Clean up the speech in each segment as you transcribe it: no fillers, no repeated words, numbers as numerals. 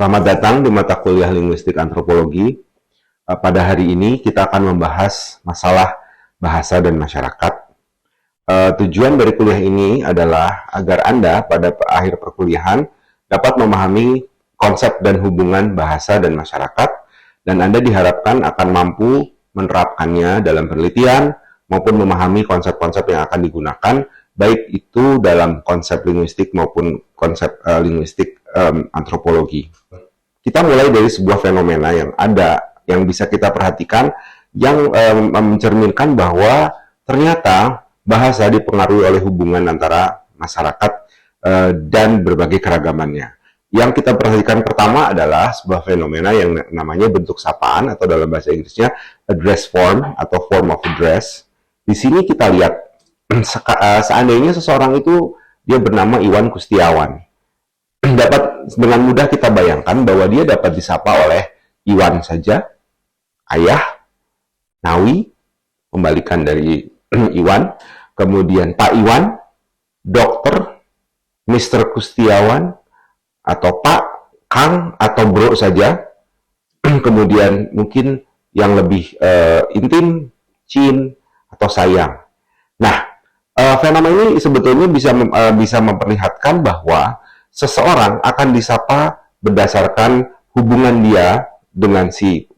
Selamat datang di mata kuliah Linguistik Antropologi. Pada hari ini kita akan membahas masalah bahasa dan masyarakat. Tujuan dari kuliah ini adalah agar Anda pada akhir perkuliahan dapat memahami konsep dan hubungan bahasa dan masyarakat, dan Anda diharapkan akan mampu menerapkannya dalam penelitian maupun memahami konsep-konsep yang akan digunakan, baik itu dalam konsep linguistik maupun konsep linguistik antropologi. Kita mulai dari sebuah fenomena yang ada, yang bisa kita perhatikan, yang mencerminkan bahwa ternyata bahasa dipengaruhi oleh hubungan antara masyarakat dan berbagai keragamannya. Yang kita perhatikan pertama adalah sebuah fenomena yang namanya bentuk sapaan, atau dalam bahasa Inggrisnya address form atau form of address. Di sini kita lihat, seandainya seseorang itu dia bernama Iwan Kustiawan, dapat dengan mudah kita bayangkan bahwa dia dapat disapa oleh Iwan saja, ayah, Nawi, pembalikan dari Iwan, kemudian Pak Iwan, dokter, Mr. Kustiawan, atau Pak, Kang, atau Bro saja, kemudian mungkin yang lebih intim, Cin, atau sayang. Nah, fenomena ini sebetulnya bisa memperlihatkan bahwa seseorang akan disapa berdasarkan hubungan dia dengan si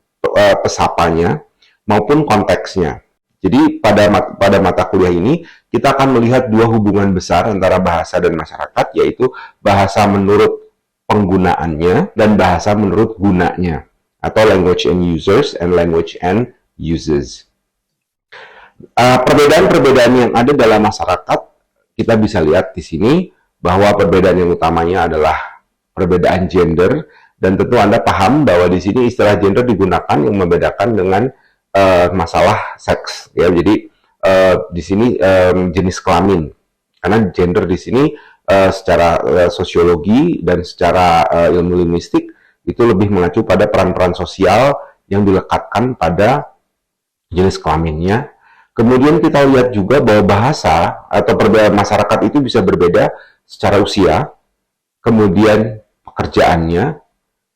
pesapanya maupun konteksnya. Jadi pada mata kuliah ini kita akan melihat dua hubungan besar antara bahasa dan masyarakat, yaitu bahasa menurut penggunaannya dan bahasa menurut gunanya, atau language and users and language and uses. Perbedaan-perbedaan yang ada dalam masyarakat kita bisa lihat di sini, bahwa perbedaan yang utamanya adalah perbedaan gender, dan tentu Anda paham bahwa di sini istilah gender digunakan yang membedakan dengan masalah seks, ya. Jadi di sini jenis kelamin, karena gender di sini secara sosiologi dan secara ilmu linguistik itu lebih mengacu pada peran-peran sosial yang dilekatkan pada jenis kelaminnya. Kemudian kita lihat juga bahwa bahasa atau perbedaan masyarakat itu bisa berbeda secara usia, kemudian pekerjaannya,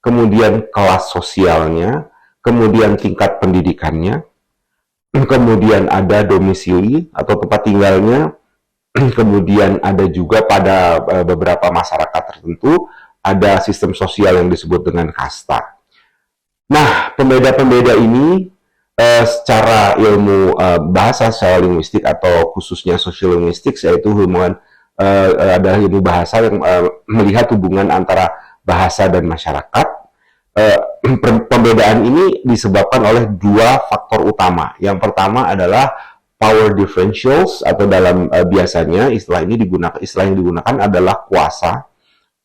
kemudian kelas sosialnya, kemudian tingkat pendidikannya, kemudian ada domisili atau tempat tinggalnya, kemudian ada juga pada beberapa masyarakat tertentu ada sistem sosial yang disebut dengan kasta. Nah, pembeda-pembeda ini secara ilmu bahasa, secara linguistik atau khususnya sosiolinguistik, yaitu hubungan adalah ilmu bahasa yang melihat hubungan antara bahasa dan masyarakat. Pembedaan ini disebabkan oleh dua faktor utama. Yang pertama adalah power differentials, atau dalam biasanya istilah yang digunakan adalah kuasa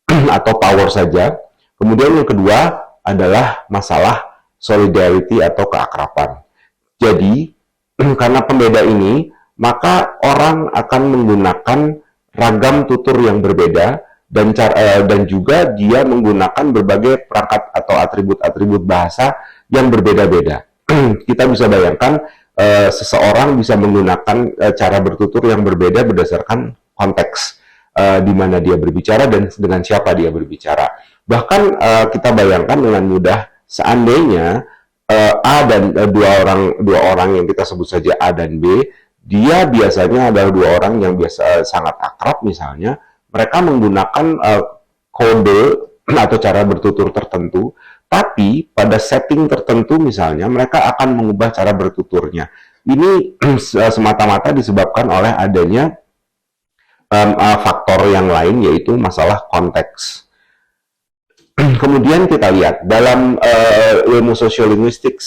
atau power saja. Kemudian yang kedua adalah masalah solidarity atau keakraban. Jadi karena pembeda ini, maka orang akan menggunakan ragam tutur yang berbeda, dan juga dia menggunakan berbagai perangkat atau atribut-atribut bahasa yang berbeda-beda. Kita bisa bayangkan seseorang bisa menggunakan cara bertutur yang berbeda berdasarkan konteks di mana dia berbicara dan dengan siapa dia berbicara. Bahkan kita bayangkan dengan mudah, seandainya A dan dua orang yang kita sebut saja A dan B, dia biasanya adalah dua orang yang biasa sangat akrab misalnya, mereka menggunakan kode atau cara bertutur tertentu, tapi pada setting tertentu misalnya mereka akan mengubah cara bertuturnya. Ini semata-mata disebabkan oleh adanya faktor yang lain, yaitu masalah konteks. Kemudian kita lihat dalam ilmu sosiolinguistik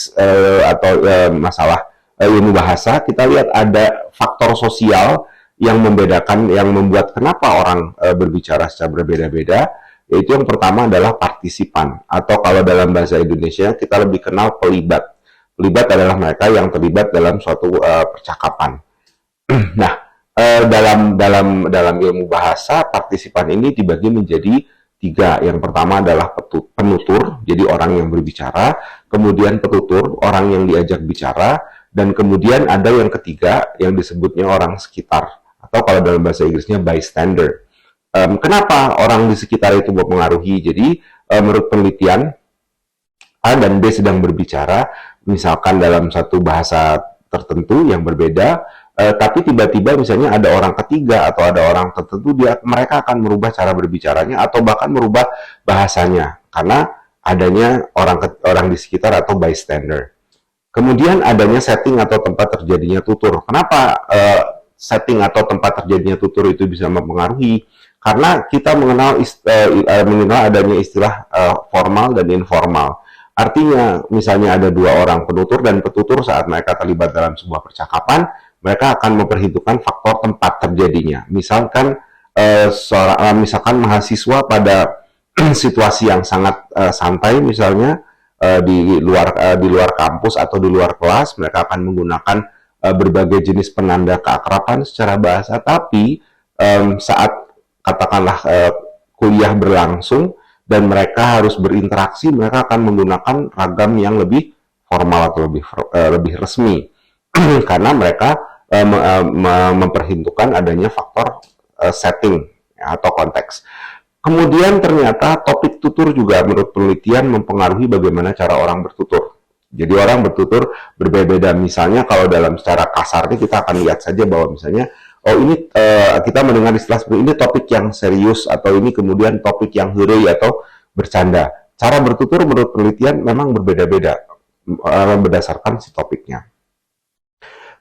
atau masalah ilmu bahasa, kita lihat ada faktor sosial yang membedakan, yang membuat kenapa orang berbicara secara berbeda-beda, yaitu yang pertama adalah partisipan, atau kalau dalam bahasa Indonesia kita lebih kenal pelibat. Pelibat adalah mereka yang terlibat dalam suatu percakapan. Nah, dalam ilmu bahasa, partisipan ini dibagi menjadi tiga. Yang pertama adalah penutur, jadi orang yang berbicara, kemudian petutur, orang yang diajak bicara, dan kemudian ada yang ketiga yang disebutnya orang sekitar, atau kalau dalam bahasa Inggrisnya bystander. Kenapa orang di sekitar itu mempengaruhi? Jadi menurut penelitian A dan B sedang berbicara, misalkan dalam satu bahasa tertentu yang berbeda, tapi tiba-tiba misalnya ada orang ketiga atau ada orang tertentu, mereka akan merubah cara berbicaranya atau bahkan merubah bahasanya karena adanya orang di sekitar atau bystander. Kemudian adanya setting atau tempat terjadinya tutur. Kenapa setting atau tempat terjadinya tutur itu bisa mempengaruhi? Karena kita mengenal adanya istilah formal dan informal. Artinya, misalnya ada dua orang penutur dan petutur saat mereka terlibat dalam sebuah percakapan, mereka akan memperhitungkan faktor tempat terjadinya. Misalkan misalkan mahasiswa pada situasi yang sangat santai, misalnya di luar kampus atau di luar kelas, mereka akan menggunakan berbagai jenis penanda keakraban secara bahasa. Tapi saat katakanlah kuliah berlangsung dan mereka harus berinteraksi, mereka akan menggunakan ragam yang lebih formal atau lebih resmi karena mereka memperhitungkan adanya faktor setting atau konteks. Kemudian ternyata topik tutur juga menurut penelitian mempengaruhi bagaimana cara orang bertutur. Jadi orang bertutur berbeda-beda. Misalnya kalau dalam secara kasarnya kita akan lihat saja bahwa misalnya ini kita mendengar istilah seperti ini topik yang serius atau ini kemudian topik yang hurry atau bercanda. Cara bertutur menurut penelitian memang berbeda-beda berdasarkan si topiknya.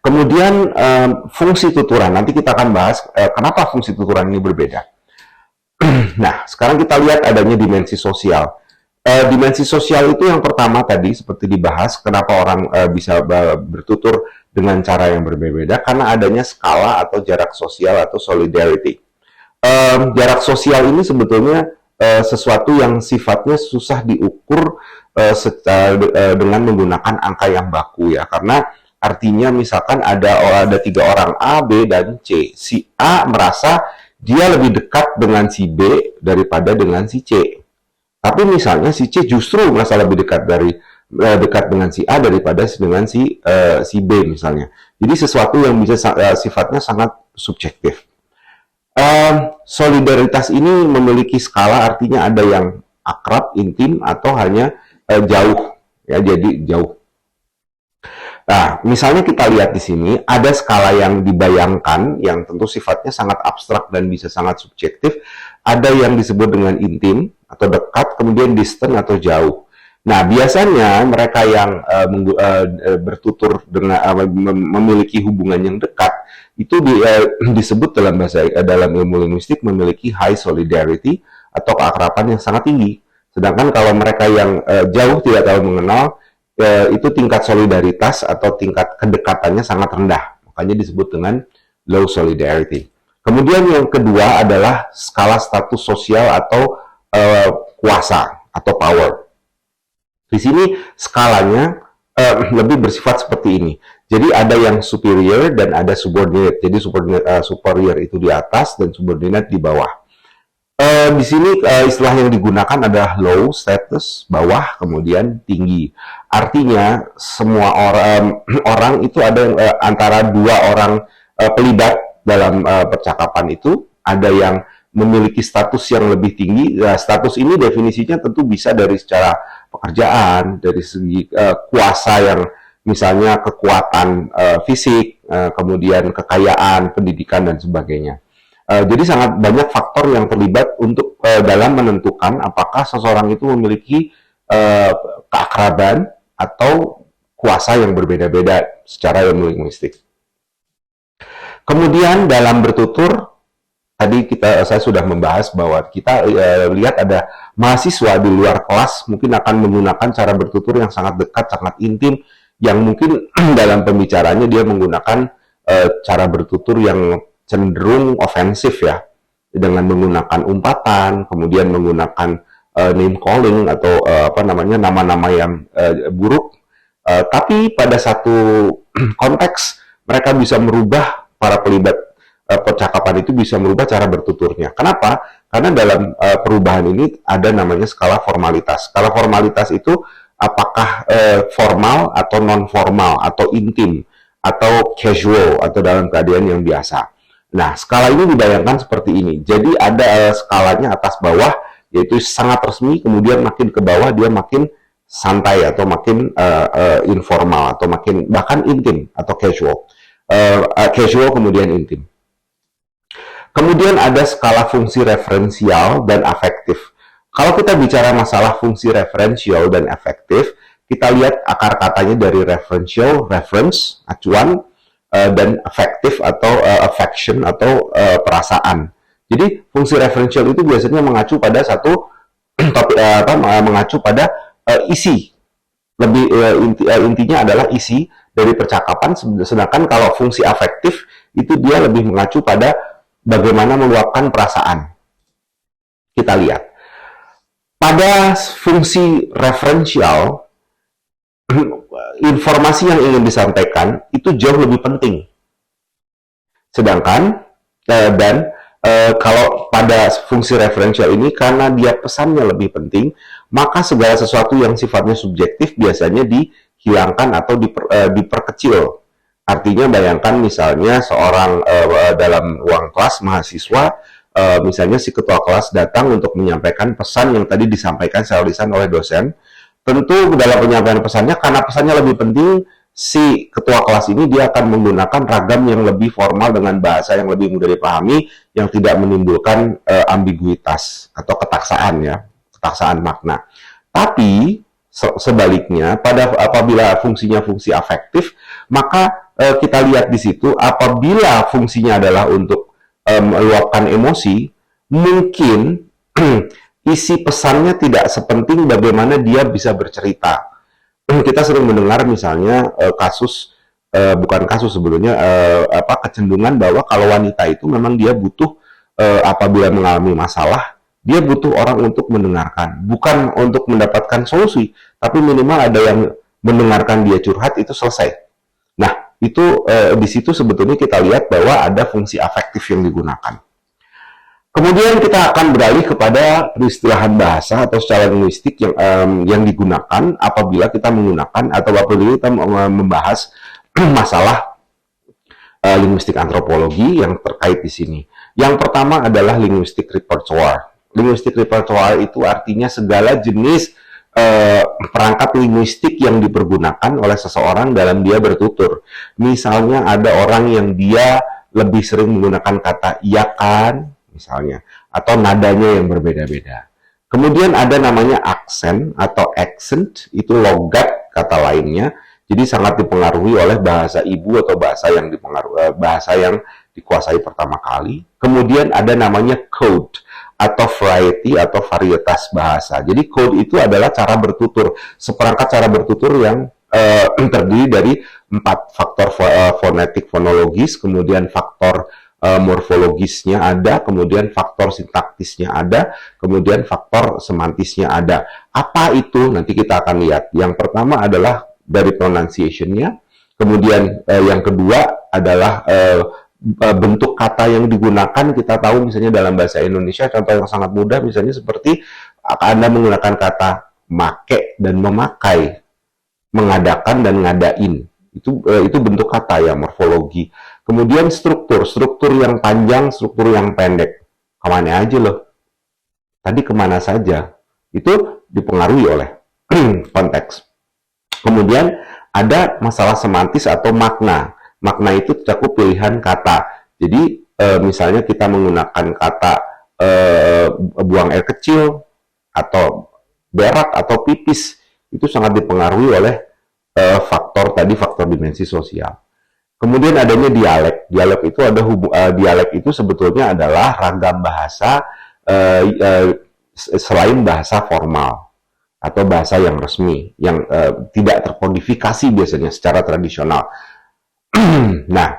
Kemudian fungsi tuturan, nanti kita akan bahas kenapa fungsi tuturan ini berbeda. Nah, sekarang kita lihat adanya dimensi sosial. Dimensi sosial itu yang pertama tadi seperti dibahas, kenapa orang bisa bertutur dengan cara yang berbeda, karena adanya skala atau jarak sosial atau solidarity. Jarak sosial ini sebetulnya sesuatu yang sifatnya susah diukur dengan menggunakan angka yang baku ya, karena artinya misalkan ada tiga orang A, B, dan C. Si A merasa dia lebih dekat dengan si B daripada dengan si C. Tapi misalnya si C justru merasa lebih dekat dengan si A daripada dengan si B misalnya. Jadi sesuatu yang bisa sifatnya sangat subjektif. Solidaritas ini memiliki skala, artinya ada yang akrab, intim, atau hanya jauh. Ya, jadi jauh. Nah, misalnya kita lihat di sini ada skala yang dibayangkan yang tentu sifatnya sangat abstrak dan bisa sangat subjektif. Ada yang disebut dengan intim atau dekat, kemudian distant atau jauh. Nah, biasanya mereka yang bertutur dengan memiliki hubungan yang dekat itu disebut dalam ilmu linguistik memiliki high solidarity atau keakraban yang sangat tinggi. Sedangkan kalau mereka yang jauh tidak terlalu mengenal, itu tingkat solidaritas atau tingkat kedekatannya sangat rendah. Makanya disebut dengan low solidarity. Kemudian yang kedua adalah skala status sosial atau kuasa atau power. Di sini skalanya lebih bersifat seperti ini. Jadi ada yang superior dan ada subordinate. Jadi superior itu di atas dan subordinate di bawah. Di sini istilah yang digunakan adalah low status, bawah, kemudian tinggi. Artinya semua orang itu ada antara dua orang pelibat dalam percakapan itu, ada yang memiliki status yang lebih tinggi. Status ini definisinya tentu bisa dari secara pekerjaan, dari segi kuasa yang misalnya kekuatan fisik, kemudian kekayaan, pendidikan, dan sebagainya. Jadi sangat banyak faktor yang terlibat untuk dalam menentukan apakah seseorang itu memiliki keakraban atau kuasa yang berbeda-beda secara ilmu linguistik. Kemudian dalam bertutur, tadi saya sudah membahas bahwa kita lihat ada mahasiswa di luar kelas mungkin akan menggunakan cara bertutur yang sangat dekat, sangat intim, yang mungkin dalam pembicaraannya dia menggunakan cara bertutur yang cenderung ofensif ya, dengan menggunakan umpatan, kemudian menggunakan name calling atau nama-nama yang buruk. Tapi pada satu konteks mereka bisa merubah, para pelibat percakapan itu bisa merubah cara bertuturnya. Kenapa? Karena dalam perubahan ini ada namanya skala formalitas. Skala formalitas itu apakah formal atau non formal atau intim atau casual atau dalam keadaan yang biasa. Nah, skala ini dibayangkan seperti ini. Jadi ada skalanya atas bawah, yaitu sangat resmi, kemudian makin ke bawah dia makin santai atau makin informal atau makin bahkan intim atau casual. Casual kemudian intim. Kemudian ada skala fungsi referensial dan afektif. Kalau kita bicara masalah fungsi referensial dan afektif, kita lihat akar katanya dari referential, reference, acuan, dan affective atau affection atau perasaan. Jadi fungsi referential itu biasanya mengacu pada satu topik, mengacu pada isi. Lebih intinya adalah isi dari percakapan. Sedangkan kalau fungsi afektif itu dia lebih mengacu pada bagaimana meluapkan perasaan. Kita lihat pada fungsi referensial, informasi yang ingin disampaikan itu jauh lebih penting. Sedangkan kalau pada fungsi referensial ini, karena dia pesannya lebih penting, maka segala sesuatu yang sifatnya subjektif biasanya dihilangkan atau diperkecil. Artinya bayangkan misalnya seorang dalam ruang kelas mahasiswa, misalnya si ketua kelas datang untuk menyampaikan pesan yang tadi disampaikan secara lisan oleh dosen. Tentu dalam penyampaian pesannya, karena pesannya lebih penting, si ketua kelas ini dia akan menggunakan ragam yang lebih formal dengan bahasa yang lebih mudah dipahami, yang tidak menimbulkan ambiguitas atau ketaksaan ya, ketaksaan makna. Tapi sebaliknya, apabila fungsinya fungsi afektif, maka kita lihat di situ, apabila fungsinya adalah untuk meluapkan emosi, mungkin isi pesannya tidak sepenting bagaimana dia bisa bercerita. Kita sering mendengar misalnya bukan kasus sebelumnya, kecenderungan bahwa kalau wanita itu memang dia butuh apabila mengalami masalah, dia butuh orang untuk mendengarkan, bukan untuk mendapatkan solusi, tapi minimal ada yang mendengarkan dia curhat, itu selesai. Nah, itu di situ sebetulnya kita lihat bahwa ada fungsi afektif yang digunakan. Kemudian kita akan beralih kepada peristilahan bahasa atau secara linguistik yang digunakan apabila kita menggunakan atau apabila kita membahas masalah linguistik antropologi yang terkait di sini. Yang pertama adalah linguistik repertoire. Linguistik repertoire itu artinya segala jenis perangkat linguistik yang dipergunakan oleh seseorang dalam dia bertutur. Misalnya ada orang yang dia lebih sering menggunakan kata iya kan, misalnya, atau nadanya yang berbeda-beda. Kemudian ada namanya aksen atau accent, itu logat kata lainnya. Jadi sangat dipengaruhi oleh bahasa ibu atau bahasa yang dikuasai pertama kali. Kemudian ada namanya code atau variety atau varietas bahasa. Jadi code itu adalah cara bertutur, seperangkat cara bertutur yang terdiri dari 4 faktor fonetik fonologis, kemudian faktor morfologisnya ada, kemudian faktor sintaktisnya ada, kemudian faktor semantisnya ada. Apa itu? Nanti kita akan lihat. Yang pertama adalah dari pronunciation-nya, kemudian yang kedua adalah bentuk kata yang digunakan. Kita tahu misalnya dalam bahasa Indonesia, contoh yang sangat mudah misalnya seperti Anda menggunakan kata make dan memakai, mengadakan dan ngadain. Itu bentuk kata ya, morfologi. Kemudian struktur yang panjang, struktur yang pendek. Kemana aja loh? Tadi kemana saja? Itu dipengaruhi oleh konteks. Kemudian ada masalah semantis atau makna. Makna itu tercakup pilihan kata. Jadi misalnya kita menggunakan kata buang air kecil, atau berak, atau pipis. Itu sangat dipengaruhi oleh faktor dimensi sosial. Kemudian adanya dialek. Dialek itu sebetulnya adalah ragam bahasa selain bahasa formal atau bahasa yang resmi, yang tidak terkodifikasi biasanya secara tradisional. Nah,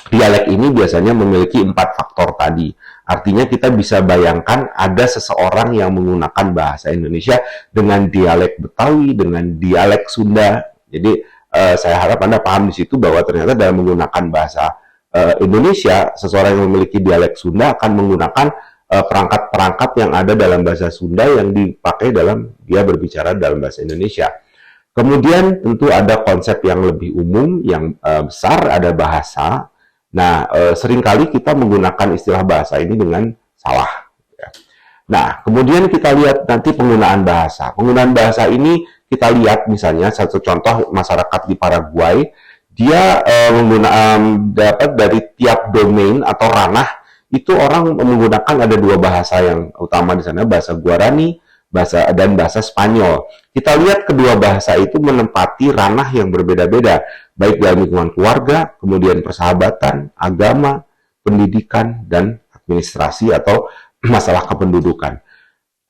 dialek ini biasanya memiliki 4 faktor tadi. Artinya kita bisa bayangkan ada seseorang yang menggunakan bahasa Indonesia dengan dialek Betawi, dengan dialek Sunda. Jadi saya harap Anda paham di situ bahwa ternyata dalam menggunakan bahasa Indonesia, seseorang yang memiliki dialek Sunda akan menggunakan perangkat-perangkat yang ada dalam bahasa Sunda yang dipakai dalam dia berbicara dalam bahasa Indonesia. Kemudian tentu ada konsep yang lebih umum, yang besar, ada bahasa. Nah, seringkali kita menggunakan istilah bahasa ini dengan salah. Ya. Nah, kemudian kita lihat nanti penggunaan bahasa. Penggunaan bahasa ini kita lihat misalnya satu contoh masyarakat di Paraguay, dia menggunakan dapat dari tiap domain atau ranah itu orang menggunakan ada dua bahasa yang utama di sana, bahasa Guarani, bahasa Spanyol. Kita lihat kedua bahasa itu menempati ranah yang berbeda-beda, baik dalam lingkungan keluarga, kemudian persahabatan, agama, pendidikan, dan administrasi atau masalah kependudukan.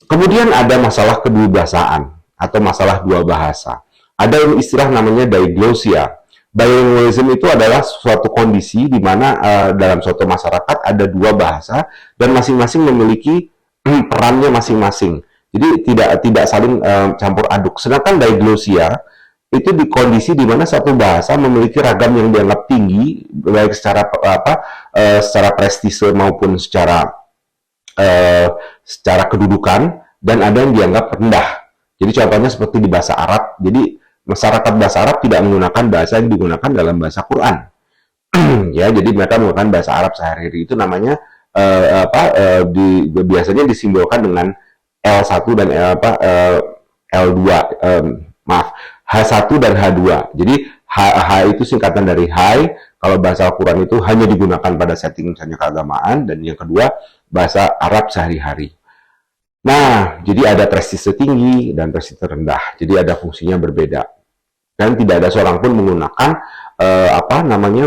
Kemudian ada masalah kedua-bahasaan atau masalah dua bahasa. Ada istilah namanya diglossia. Bilingualism itu adalah suatu kondisi di mana dalam suatu masyarakat ada dua bahasa dan masing-masing memiliki perannya masing-masing. Jadi tidak saling campur aduk. Sedangkan diglossia itu di kondisi di mana satu bahasa memiliki ragam yang dianggap tinggi baik secara prestise maupun secara kedudukan, dan ada yang dianggap rendah. Jadi contohnya seperti di bahasa Arab. Jadi masyarakat bahasa Arab tidak menggunakan bahasa yang digunakan dalam bahasa Quran. Ya, jadi mereka menggunakan bahasa Arab sehari-hari. Itu namanya biasanya disimbolkan dengan L1 dan L2, maaf, H1 dan H2. Jadi H itu singkatan dari High. Kalau bahasa Al-Quran itu hanya digunakan pada setting misalnya keagamaan, dan yang kedua bahasa Arab sehari-hari. Nah, jadi ada prestise tinggi dan prestise rendah. Jadi ada fungsinya berbeda. Dan tidak ada seorang pun menggunakan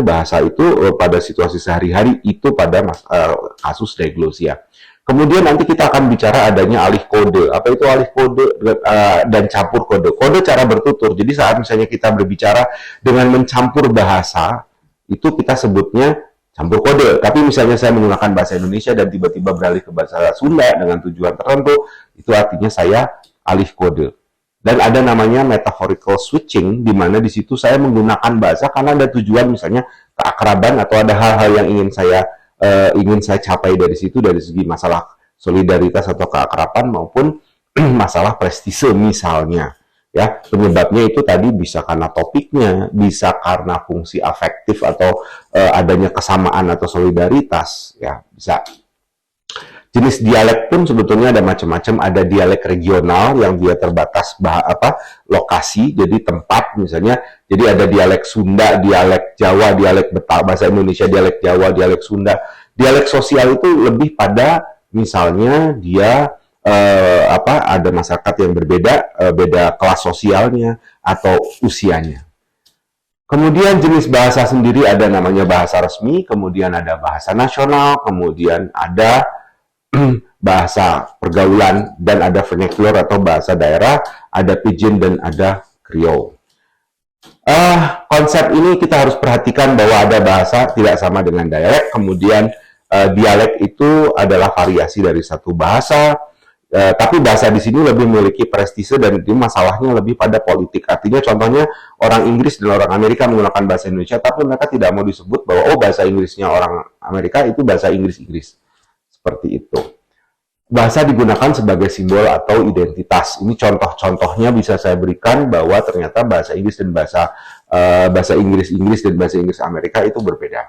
bahasa itu pada situasi sehari-hari itu pada kasus diglossia. Kemudian nanti kita akan bicara adanya alih kode. Apa itu alih kode dan campur kode? Kode cara bertutur. Jadi saat misalnya kita berbicara dengan mencampur bahasa, itu kita sebutnya campur kode. Tapi misalnya saya menggunakan bahasa Indonesia dan tiba-tiba beralih ke bahasa Sunda dengan tujuan tertentu, itu artinya saya alih kode. Dan ada namanya metaphorical switching, di mana di situ saya menggunakan bahasa karena ada tujuan misalnya keakraban atau ada hal-hal yang ingin saya capai dari situ, dari segi masalah solidaritas atau keakraban maupun masalah prestise misalnya. Ya, penyebabnya itu tadi bisa karena topiknya, bisa karena fungsi afektif atau adanya kesamaan atau solidaritas, ya bisa. Jenis dialek pun sebetulnya ada macam-macam. Ada dialek regional yang dia terbatas lokasi, jadi tempat misalnya. Jadi ada dialek Sunda, dialek Jawa, dialek bahasa Indonesia, dialek Jawa, dialek Sunda. Dialek sosial itu lebih pada misalnya dia ada masyarakat yang berbeda, beda kelas sosialnya atau usianya. Kemudian jenis bahasa sendiri ada namanya bahasa resmi, kemudian ada bahasa nasional, kemudian ada bahasa pergaulan, dan ada vernacular atau bahasa daerah, ada pidgin dan ada Creole. Konsep ini kita harus perhatikan bahwa ada bahasa tidak sama dengan dialek, kemudian dialek itu adalah variasi dari satu bahasa, tapi bahasa di sini lebih memiliki prestise dan itu masalahnya lebih pada politik. Artinya contohnya orang Inggris dan orang Amerika menggunakan bahasa Indonesia, tapi mereka tidak mau disebut bahwa bahasa Inggrisnya orang Amerika itu bahasa Inggris. Seperti itu. Bahasa digunakan sebagai simbol atau identitas. Ini contoh-contohnya bisa saya berikan bahwa ternyata bahasa Inggris dan bahasa Inggris dan bahasa Inggris Amerika itu berbeda.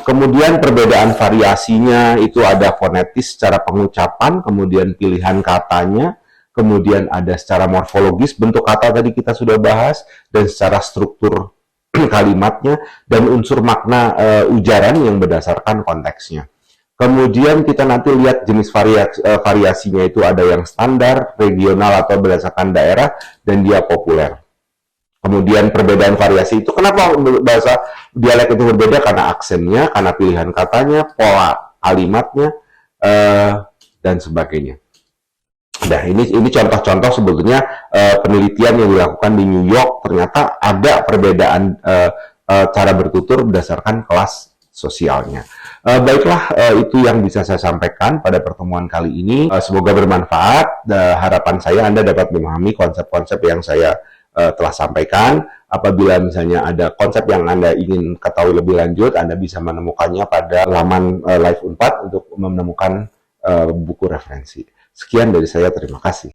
Kemudian perbedaan variasinya itu ada fonetis secara pengucapan, kemudian pilihan katanya, kemudian ada secara morfologis, bentuk kata tadi kita sudah bahas, dan secara struktur kalimatnya, dan unsur makna ujaran yang berdasarkan konteksnya. Kemudian kita nanti lihat jenis variasinya itu ada yang standar, regional atau berdasarkan daerah, dan dia populer. Kemudian perbedaan variasi itu, kenapa bahasa dialek itu berbeda? Karena aksennya, karena pilihan katanya, pola kalimatnya, dan sebagainya. Nah, ini contoh-contoh sebetulnya penelitian yang dilakukan di New York, ternyata ada perbedaan cara bertutur berdasarkan kelas sosialnya. Baiklah, itu yang bisa saya sampaikan pada pertemuan kali ini. Semoga bermanfaat. Harapan saya Anda dapat memahami konsep-konsep yang saya telah sampaikan. Apabila misalnya ada konsep yang Anda ingin ketahui lebih lanjut, Anda bisa menemukannya pada laman Live 4 untuk menemukan buku referensi. Sekian dari saya, terima kasih.